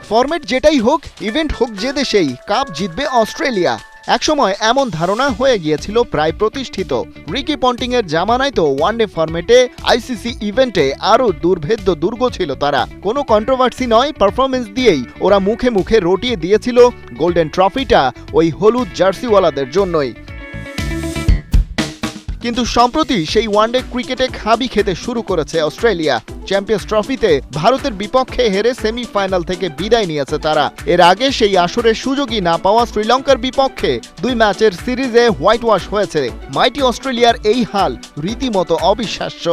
Format যেটাই হোক, event হোক যে দেশেই, কাপ জিতবে অস্ট্রেলিয়া। একসময় এমন ধারণা হয়ে গিয়েছিল প্রায় প্রতিষ্ঠিত। রিকি পন্টিং এর জামানায় তো ওয়ানডে ফরম্যাটে আইসিসি ইভেন্টে আরও দুর্ভেদ্য দুর্গ ছিল তারা। কোনো কন্ট্রোভার্সি নয়, পারফরমেন্স দিয়েই ওরা মুখে মুখে রটিয়ে দিয়েছিল গোল্ডেন ট্রফিটা ওই হলুদ জার্সিওয়ালাদের জন্যই। কিন্তু সম্প্রতি সেই ওয়ানডে ক্রিকেটে খাবি খেতে শুরু করেছে অস্ট্রেলিয়া। চ্যাম্পিয়ন্স ট্রফিতে ভারতের বিপক্ষে হেরে সেমিফাইনাল থেকে বিদায় নিয়েছে তারা। এর আগে সেই আসরে সুযোগই না পাওয়া শ্রীলঙ্কার বিপক্ষে 2 ম্যাচের সিরিজে হোয়াইট ওয়াশ হয়েছে। মাইটি অস্ট্রেলিয়ার এই হাল রীতিমতো অবিশ্বাস্য।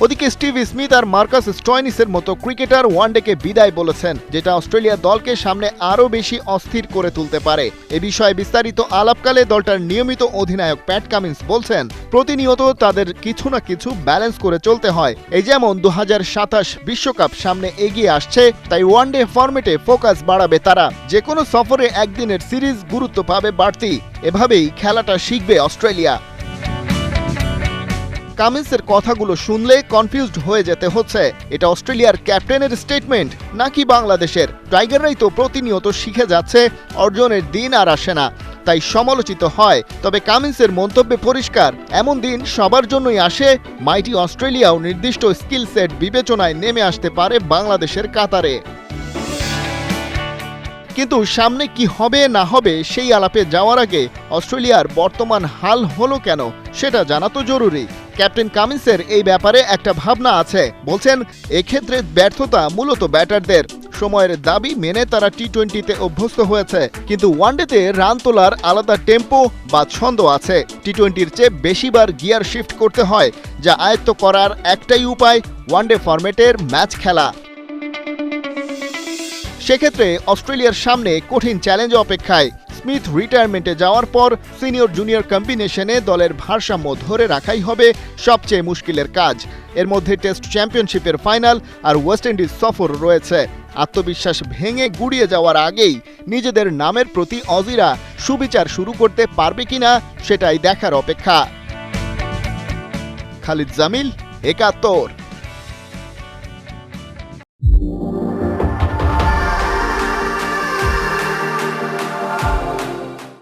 ওদিকে স্টিভ স্মিথ আর মার্কাস স্টয়নিসের মতো ক্রিকেটার ওয়ানডেকে বিদায় বলেছেন, যেটা অস্ট্রেলিয়ার দলকে সামনে আরও বেশি অস্থির করে তুলতে পারে। এ বিষয়ে বিস্তারিত আলাপকালে দলটার নিয়মিত অধিনায়ক প্যাট কামিন্স বলছেন, প্রতিনিয়ত তাদের কিছু না কিছু ব্যালেন্স করে চলতে হয়। এই যেমন 2027 বিশ্বকাপ সামনে এগিয়ে আসছে, তাই ওয়ানডে ফরম্যাটে ফোকাস বাড়াবে তারা। যে কোনো সফরে একদিনের সিরিজ গুরুত্ব পাবে বাড়তি। এভাবেই খেলাটা শিখবে অস্ট্রেলিয়া। কামিন্সের কথাগুলো শুনলে কনফিউজড হয়ে যেতে হচ্ছে। এটা অস্ট্রেলিয়ার ক্যাপ্টেনের স্টেটমেন্ট নাকি বাংলাদেশের? টাইগাররাই তো প্রতিনিয়ত শিখে যাচ্ছে, অর্জনের দিন আর আসে না, তাই সমালোচিত হয়। তবে কামিন্সের মন্তব্যে পরিষ্কার, এমন দিন সবার জন্যই আসে। মাইটি অস্ট্রেলিয়াও নির্দিষ্ট স্কিল সেট বিবেচনায় নেমে আসতে পারে বাংলাদেশের কাতারে। কিন্তু সামনে কি হবে না হবে সেই আলাপে যাওয়ার আগে অস্ট্রেলিয়ার বর্তমান হাল হলো কেন সেটা জানা তো জরুরি। ক্যাপ্টেন কামিন্সের এই ব্যাপারে একটা ভাবনা আছে। বলছেন, এক্ষেত্রে ব্যর্থতা মূলত ব্যাটারদের। সময়ের দাবি মেনে তারা টি-20তে অভ্যস্ত হয়েছে, কিন্তু ওয়ানডেতে রান তোলার আলাদা টেম্পো বা ছন্দ আছে। টি-20-র চেয়ে বেশিবার গিয়ার শিফট করতে হয়, যা আয়ত্ত করার একটাই উপায় ওয়ানডে ফরম্যাটের ম্যাচ খেলা। সেক্ষেত্রে অস্ট্রেলিয়ার সামনে কঠিন চ্যালেঞ্জ অপেক্ষায়। স্মিথ রিটায়ারমেন্টে যাওয়ার পর সিনিয়র জুনিয়র কম্বিনেশনে দলের ভারসাম্য ধরে রাখাই হবে সবচেয়ে মুশকিলের কাজ। এর মধ্যে টেস্ট চ্যাম্পিয়নশিপের ফাইনাল আর ওয়েস্ট ইন্ডিজ সফর রয়েছে। আত্মবিশ্বাস ভেঙে গুড়িয়ে যাওয়ার আগেই নিজেদের নামের প্রতি অজিরা সুবিচার শুরু করতে পারবে কিনা সেটাই দেখার অপেক্ষা। খালিদ জামিল, ৭১।